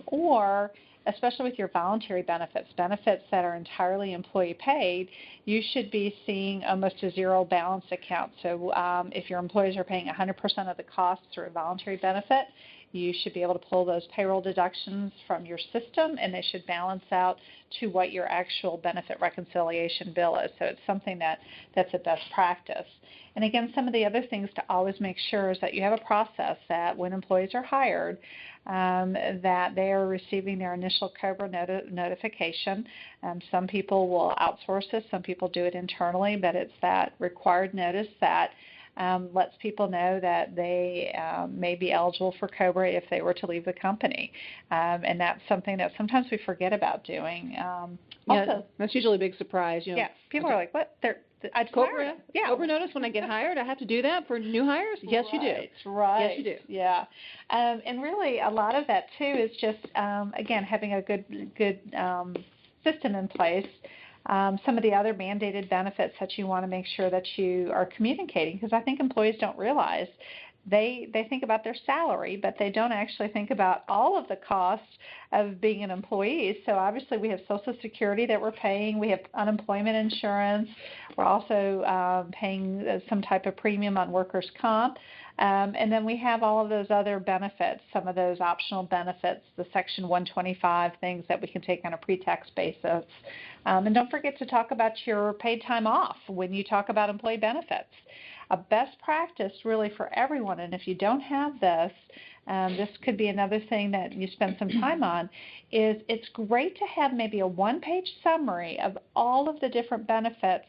or especially with your voluntary benefits, benefits that are entirely employee paid, you should be seeing almost a zero balance account. So if your employees are paying 100% of the costs through a voluntary benefit, you should be able to pull those payroll deductions from your system, and they should balance out to what your actual benefit reconciliation bill is. So it's something that's a best practice. And again, some of the other things to always make sure is that you have a process that when employees are hired, that they are receiving their initial COBRA notification. Some people will outsource this, some people do it internally, but it's that required notice that lets people know that they may be eligible for COBRA if they were to leave the company. And that's something that sometimes we forget about doing. Also, that's usually a big surprise. Yeah, people are like, what? I'd COBRA, COBRA notice when I get hired? I have to do that for new hires? Yes, you do. Right. Yes, you do. Yeah. And really, a lot of that, too, is just, again, having a good system in place. Some of the other mandated benefits that you want to make sure that you are communicating, because I think employees don't realize they think about their salary, but they don't actually think about all of the costs of being an employee. So obviously we have Social Security that we're paying. We have unemployment insurance. We're also paying some type of premium on workers' comp. And then we have all of those other benefits, some of those optional benefits, the Section 125 things that we can take on a pre-tax basis. And don't forget to talk about your paid time off when you talk about employee benefits. A best practice really for everyone, and if you don't have this, this could be another thing that you spend some time on, is it's great to have maybe a one-page summary of all of the different benefits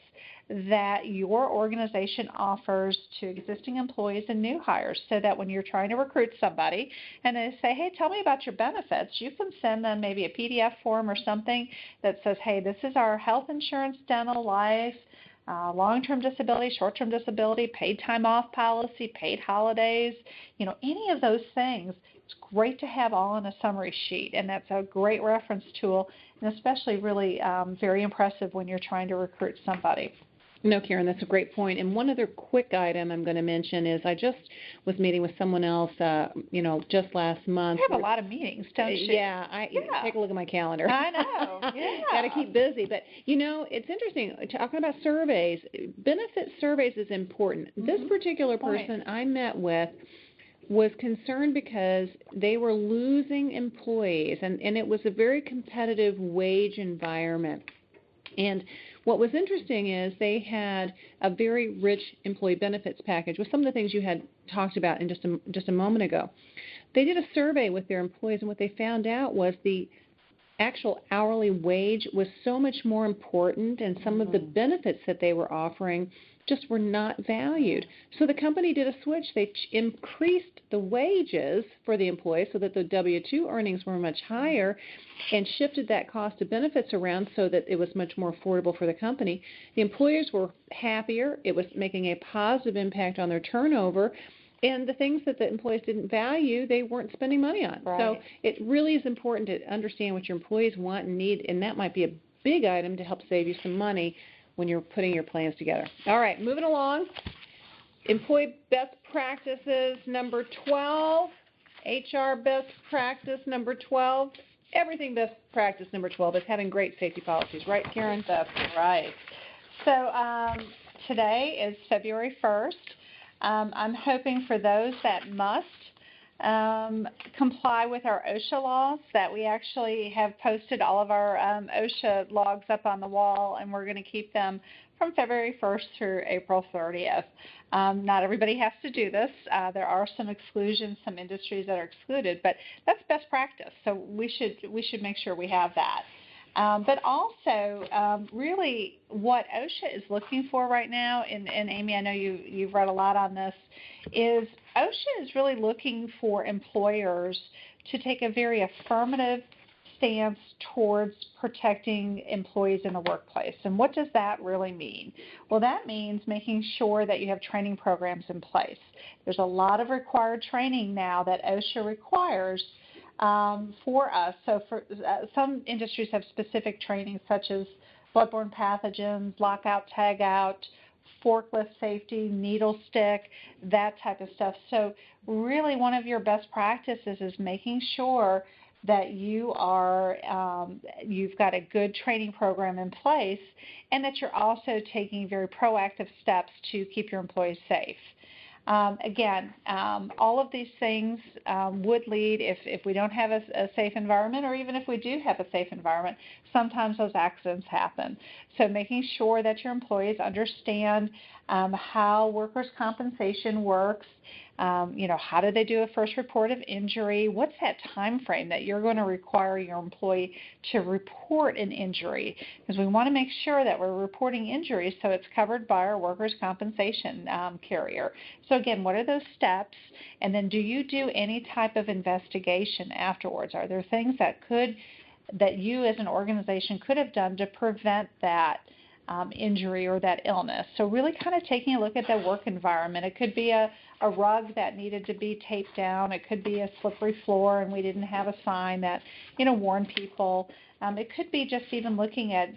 that your organization offers to existing employees and new hires, so that when you're trying to recruit somebody and they say, hey, tell me about your benefits, you can send them maybe a PDF form or something that says, hey, this is our health insurance, dental, life, long-term disability, short-term disability, paid time off policy, paid holidays, any of those things. It's great to have all in a summary sheet, and that's a great reference tool, and especially really very impressive when you're trying to recruit somebody. No, Karen, that's a great point. And one other quick item I'm going to mention is I just was meeting with someone else, just last month. You have a lot of meetings, don't you? Yeah, take a look at my calendar. I know. Yeah. Got to keep busy. But, it's interesting, talking about surveys, benefit surveys is important. Mm-hmm. This particular person I met with was concerned because they were losing employees, and it was a very competitive wage environment. And what was interesting is they had a very rich employee benefits package with some of the things you had talked about in just a moment ago. They did a survey with their employees, and what they found out was the actual hourly wage was so much more important, and some of the benefits that they were offering just were not valued. So the company did a switch. They increased the wages for the employees so that the W-2 earnings were much higher, and shifted that cost of benefits around so that it was much more affordable for the company. The employers were happier. It was making a positive impact on their turnover. And the things that the employees didn't value, they weren't spending money on. Right. So it really is important to understand what your employees want and need, and that might be a big item to help save you some money when you're putting your plans together. All right, moving along. Employee best practices, number 12. HR best practice, number 12. Everything best practice, number 12, is having great safety policies. Right, Karen? That's right. So today is February 1st. I'm hoping for those that must comply with our OSHA laws, that we actually have posted all of our OSHA logs up on the wall, and we're going to keep them from February 1st through April 30th. Not everybody has to do this. There are some exclusions, some industries that are excluded, but that's best practice. So we should make sure we have that. But also, really, what OSHA is looking for right now, and Amy, I know you've read a lot on this, is OSHA is really looking for employers to take a very affirmative stance towards protecting employees in the workplace. And what does that really mean? Well, that means making sure that you have training programs in place. There's a lot of required training now that OSHA requires for us. So for some industries have specific training, such as bloodborne pathogens, lockout, tagout, forklift safety, needle stick, that type of stuff. So really one of your best practices is making sure that you are you've got a good training program in place, and that you're also taking very proactive steps to keep your employees safe. Again, all of these things would lead, if we don't have a safe environment, or even if we do have a safe environment, sometimes those accidents happen. So making sure that your employees understand how workers' compensation works. How do they do a first report of injury? What's that time frame that you're going to require your employee to report an injury? Because we want to make sure that we're reporting injuries so it's covered by our workers' compensation carrier. So again, what are those steps? And then do you do any type of investigation afterwards? Are there things that you as an organization could have done to prevent that injury or that illness? So really kind of taking a look at the work environment. It could be a rug that needed to be taped down. It could be a slippery floor and we didn't have a sign that, warned people. It could be just even looking at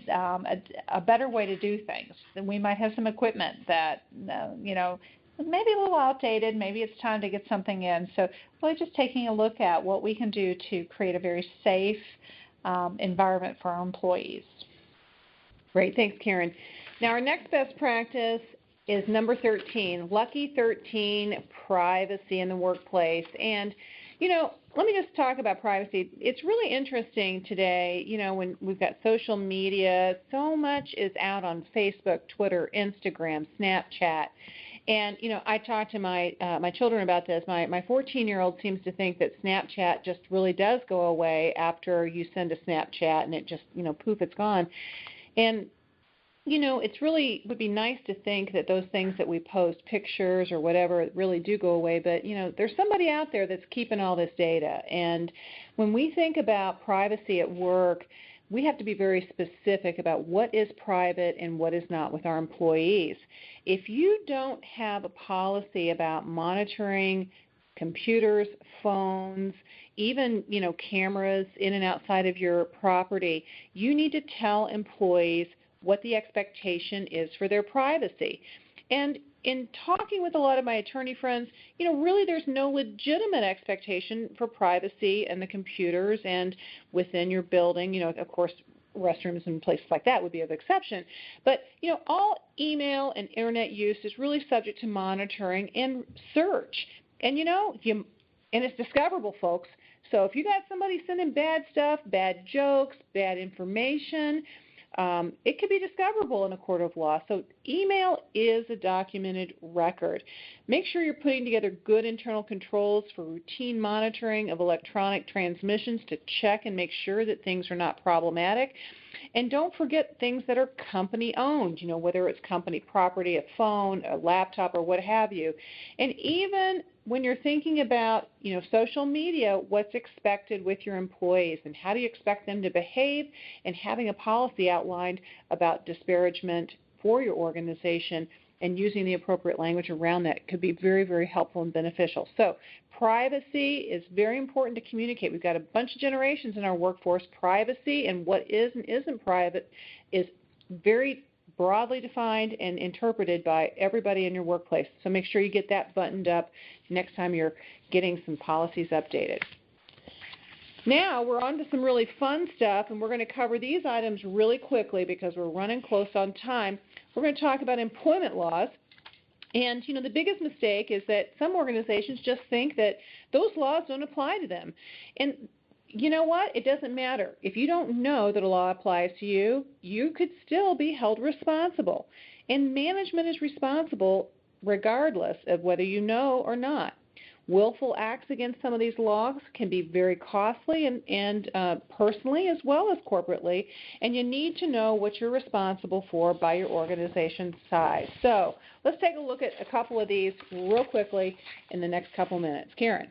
a better way to do things. And we might have some equipment that, maybe a little outdated. Maybe it's time to get something in. So really just taking a look at what we can do to create a very safe environment for our employees. Great. Thanks, Karen. Now, our next best practice is number 13, Lucky 13, privacy in the workplace. And, let me just talk about privacy. It's really interesting today, when we've got social media, so much is out on Facebook, Twitter, Instagram, Snapchat. And, I talk to my children about this. My 14-year-old seems to think that Snapchat just really does go away after you send a Snapchat and it just, poof, it's gone. And, it's really would be nice to think that those things that we post, pictures or whatever, really do go away. But, there's somebody out there that's keeping all this data. And when we think about privacy at work, we have to be very specific about what is private and what is not with our employees. If you don't have a policy about monitoring computers, phones, even, cameras in and outside of your property, you need to tell employees what the expectation is for their privacy. And in talking with a lot of my attorney friends, really there's no legitimate expectation for privacy in the computers and within your building. Of course, restrooms and places like that would be an exception. But, all email and internet use is really subject to monitoring and search. And, and it's discoverable, folks. So if you got somebody sending bad stuff, bad jokes, bad information, it could be discoverable in a court of law. So email is a documented record. Make sure you're putting together good internal controls for routine monitoring of electronic transmissions to check and make sure that things are not problematic. And don't forget things that are company owned, whether it's company property, a phone, a laptop, or what have you. And even when you're thinking about, social media, what's expected with your employees and how do you expect them to behave, and having a policy outlined about disparagement for your organization and using the appropriate language around that could be very, very helpful and beneficial. So privacy is very important to communicate. We've got a bunch of generations in our workforce. Privacy and what is and isn't private is very broadly defined and interpreted by everybody in your workplace. So make sure you get that buttoned up next time you're getting some policies updated. Now we're on to some really fun stuff, and we're going to cover these items really quickly because we're running close on time. We're going to talk about employment laws. And, the biggest mistake is that some organizations just think that those laws don't apply to them. And you know what? It doesn't matter. If you don't know that a law applies to you, you could still be held responsible. And management is responsible regardless of whether you know or not. Willful acts against some of these laws can be very costly and personally as well as corporately, and you need to know what you're responsible for by your organization's size. So let's take a look at a couple of these real quickly in the next couple minutes. Karen.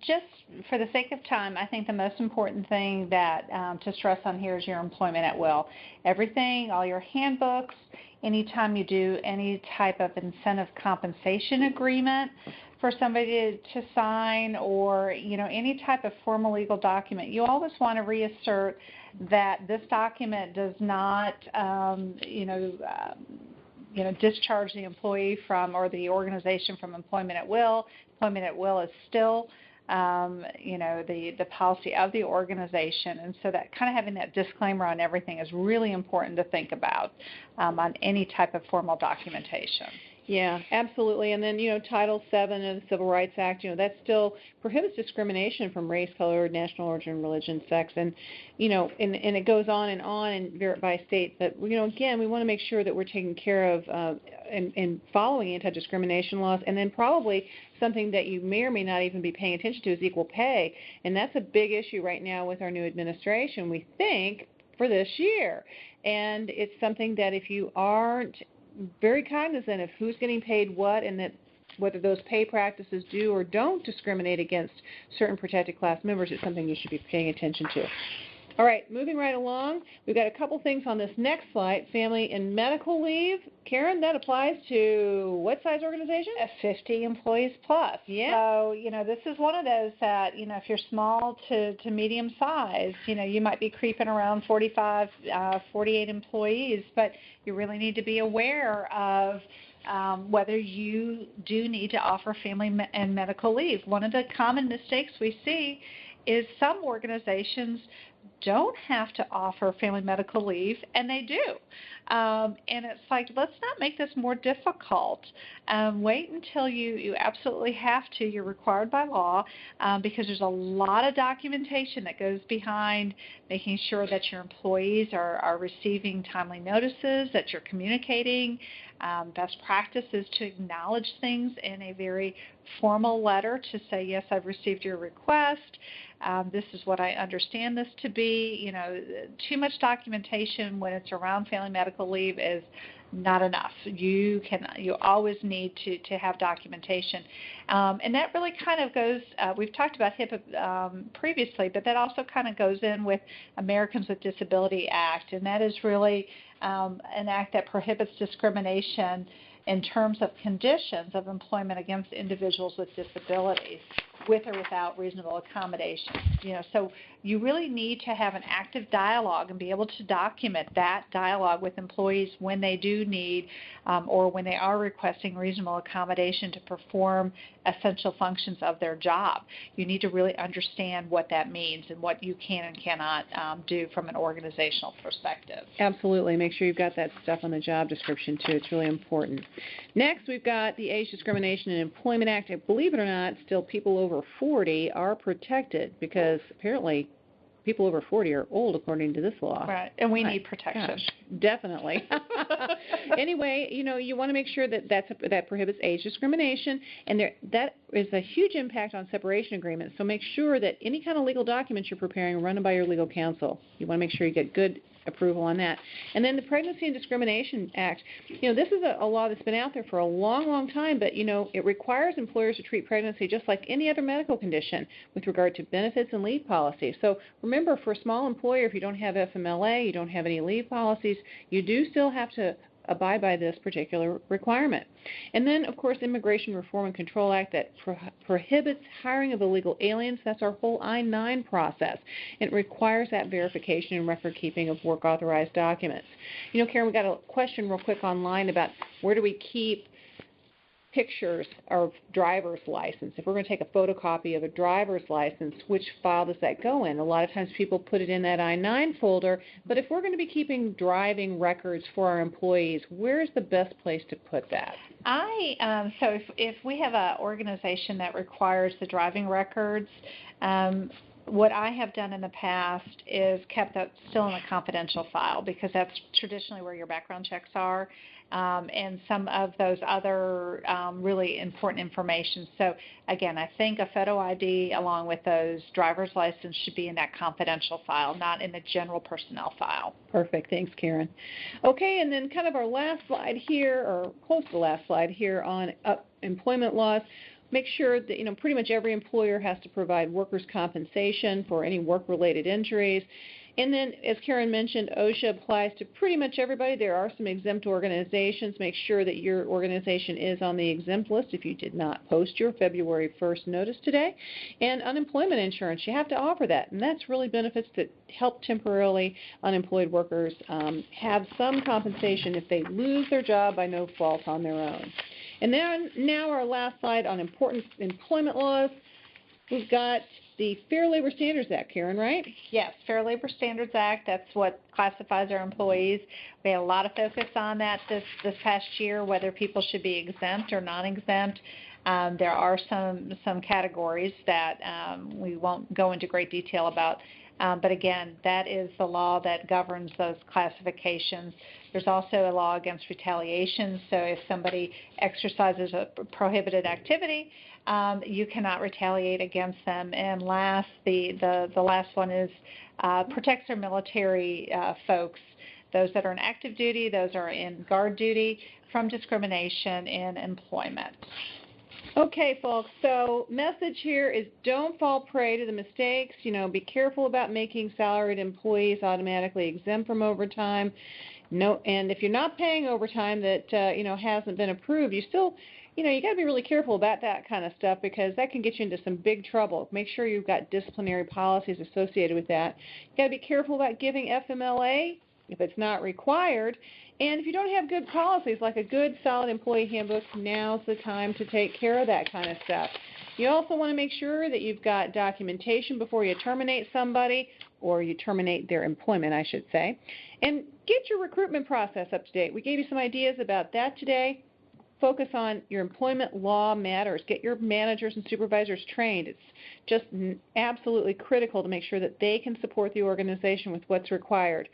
Just for the sake of time, I think the most important thing that to stress on here is your employment at will. Everything, all your handbooks, anytime you do any type of incentive compensation agreement for somebody to sign, or any type of formal legal document, you always want to reassert that this document does not discharge the employee from, or the organization from, employment at will. Employment at will is still the policy of the organization. And so that kind of having that disclaimer on everything is really important to think about on any type of formal documentation. Yeah, absolutely. And then, Title VII of the Civil Rights Act, that still prohibits discrimination from race, color, national origin, religion, sex, and, and it goes on and by state. But, again, we want to make sure that we're taking care of and following anti-discrimination laws. And then probably something that you may or may not even be paying attention to is equal pay. And that's a big issue right now with our new administration, we think, for this year. And it's something that if you aren't very cognizant of who's getting paid what and that whether those pay practices do or don't discriminate against certain protected class members, it's something you should be paying attention to. All right, moving right along, we've got a couple things on this next slide. Family and medical leave. Karen, that applies to what size organization? 50 employees plus. Yeah. So, this is one of those that, if you're small to medium size, you might be creeping around 45, 48 employees, but you really need to be aware of whether you do need to offer family and medical leave. One of the common mistakes we see is some organizations don't have to offer family medical leave, and they do. And it's like, let's not make this more difficult. Wait until you absolutely have to. You're required by law because there's a lot of documentation that goes behind making sure that your employees are receiving timely notices, that you're communicating. Best practice is to acknowledge things in a very formal letter to say, yes, I've received your request. This is what I understand this to be. Too much documentation when it's around family medical leave is not enough. You always need to have documentation. And that really kind of goes, we've talked about HIPAA previously, but that also kind of goes in with Americans with Disability Act, and that is really an act that prohibits discrimination in terms of conditions of employment against individuals with disabilities, with or without reasonable accommodation. So you really need to have an active dialogue and be able to document that dialogue with employees when they do need or when they are requesting reasonable accommodation to perform essential functions of their job. You need to really understand what that means and what you can and cannot do from an organizational perspective. Absolutely. Make sure you've got that stuff on the job description, too. It's really important. Next, we've got the Age Discrimination and Employment Act. Believe it or not, still people over 40 are protected because apparently people over 40 are old according to this law. Right, and we need protection. Gosh, definitely. Anyway, you want to make sure that prohibits age discrimination, and that is a huge impact on separation agreements. So make sure that any kind of legal documents you're preparing run them by your legal counsel. You want to make sure you get good approval on that. And then the Pregnancy and Discrimination Act, this is a law that's been out there for a long, long time, but, it requires employers to treat pregnancy just like any other medical condition with regard to benefits and leave policies. So remember, for a small employer, if you don't have FMLA, you don't have any leave policies, you do still have to abide by this particular requirement. And then, of course, Immigration Reform and Control Act that prohibits hiring of illegal aliens. That's our whole I-9 process. It requires that verification and record keeping of work-authorized documents. Karen, we got a question real quick online about where do we keep pictures of driver's license. If we're going to take a photocopy of a driver's license, which file does that go in? A lot of times people put it in that I-9 folder, but if we're going to be keeping driving records for our employees, where's the best place to put that? So if we have an organization that requires the driving records, what I have done in the past is kept that still in a confidential file because that's traditionally where your background checks are. And some of those other really important information. So, again, I think a photo ID along with those driver's license should be in that confidential file, not in the general personnel file. Perfect. Thanks, Karen. Okay, and then kind of our last slide here, or close to the last slide here on employment laws. Make sure that, pretty much every employer has to provide workers' compensation for any work-related injuries. And then, as Karen mentioned, OSHA applies to pretty much everybody. There are some exempt organizations. Make sure that your organization is on the exempt list if you did not post your February 1st notice today. And unemployment insurance, you have to offer that. And that's really benefits that help temporarily unemployed workers have some compensation if they lose their job by no fault on their own. And then now our last slide on important employment laws. we've got the Fair Labor Standards Act, Karen, right? Yes, Fair Labor Standards Act, that's what classifies our employees. We had a lot of focus on that this past year, whether people should be exempt or non-exempt. There are some categories that we won't go into great detail about, but again, that is the law that governs those classifications. There's also a law against retaliation, so if somebody exercises a prohibited activity, you cannot retaliate against them. And last, the last one is protects our military folks, those that are in active duty, those are in guard duty, from discrimination in employment. Okay, folks, so message here is don't fall prey to the mistakes. Be careful about making salaried employees automatically exempt from overtime. No, and if you're not paying overtime that, hasn't been approved, you still, you got to be really careful about that kind of stuff because that can get you into some big trouble. Make sure you've got disciplinary policies associated with that. You got to be careful about giving FMLA if it's not required. And if you don't have good policies, like a good, solid employee handbook, now's the time to take care of that kind of stuff. You also want to make sure that you've got documentation before you terminate somebody, or you terminate their employment, I should say. And get your recruitment process up to date. We gave you some ideas about that today. Focus on your employment law matters. Get your managers and supervisors trained. It's just absolutely critical to make sure that they can support the organization with what's required.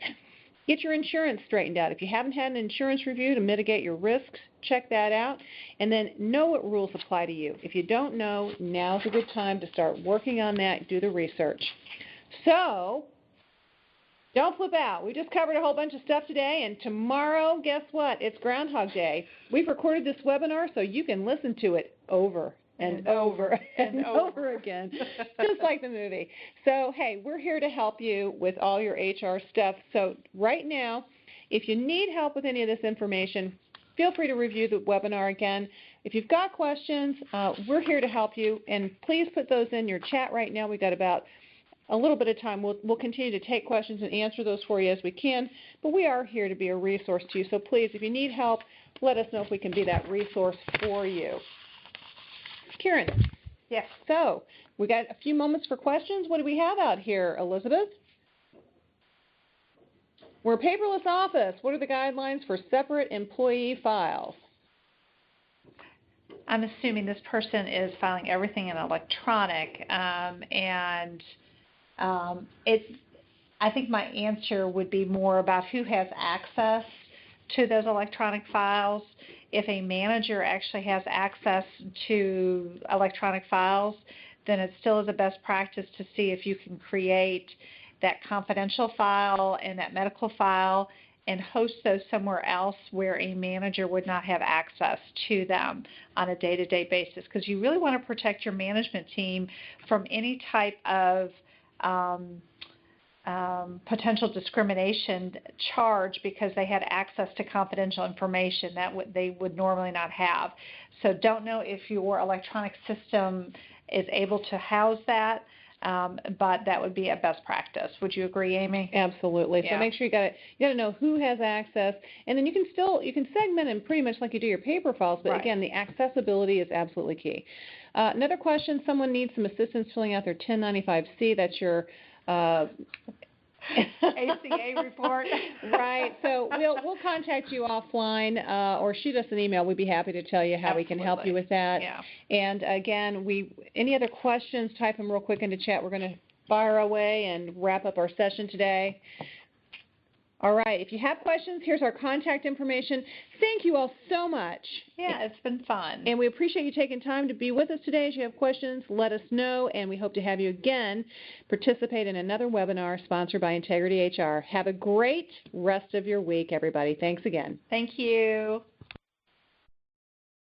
Get your insurance straightened out. If you haven't had an insurance review to mitigate your risks, check that out. And then know what rules apply to you. If you don't know, now's a good time to start working on that, do the research. So, don't flip out. We just covered a whole bunch of stuff today, and tomorrow, guess what? It's Groundhog Day. We've recorded this webinar so you can listen to it over and over and over again, just like the movie. So, hey, we're here to help you with all your HR stuff. So right now, if you need help with any of this information, feel free to review the webinar again. If you've got questions, we're here to help you, and please put those in your chat right now. We've got about a little bit of time. We'll continue to take questions and answer those for you as we can, but we are here to be a resource to you. So please, if you need help, let us know if we can be that resource for you. Karen. Yes. So we got a few moments for questions. What do we have out here, Elizabeth? We're a paperless office. What are the guidelines for separate employee files? I'm assuming this person is filing everything in electronic, and I think my answer would be more about who has access to those electronic files. If a manager actually has access to electronic files, then it still is a best practice to see if you can create that confidential file and that medical file and host those somewhere else where a manager would not have access to them on a day-to-day basis, because you really want to protect your management team from any type of potential discrimination charge because they had access to confidential information that they would normally not have. So don't know if your electronic system is able to house that, but that would be a best practice. Would you agree, Amy? Absolutely. Yeah. So make sure you got to know who has access, and then you can segment them pretty much like you do your paper files. But Right. Again, the accessibility is absolutely key. Another question: someone needs some assistance filling out their 1095-C. That's your ACA report. Right. So we'll contact you offline or shoot us an email. We'd be happy to tell you how we can help you with that. Yeah. And again, any other questions, type them real quick into chat. We're going to fire away and wrap up our session today. All right. If you have questions, here's our contact information. Thank you all so much. Yeah, it's been fun. And we appreciate you taking time to be with us today. If you have questions, let us know, and we hope to have you again participate in another webinar sponsored by Integrity HR. Have a great rest of your week, everybody. Thanks again. Thank you.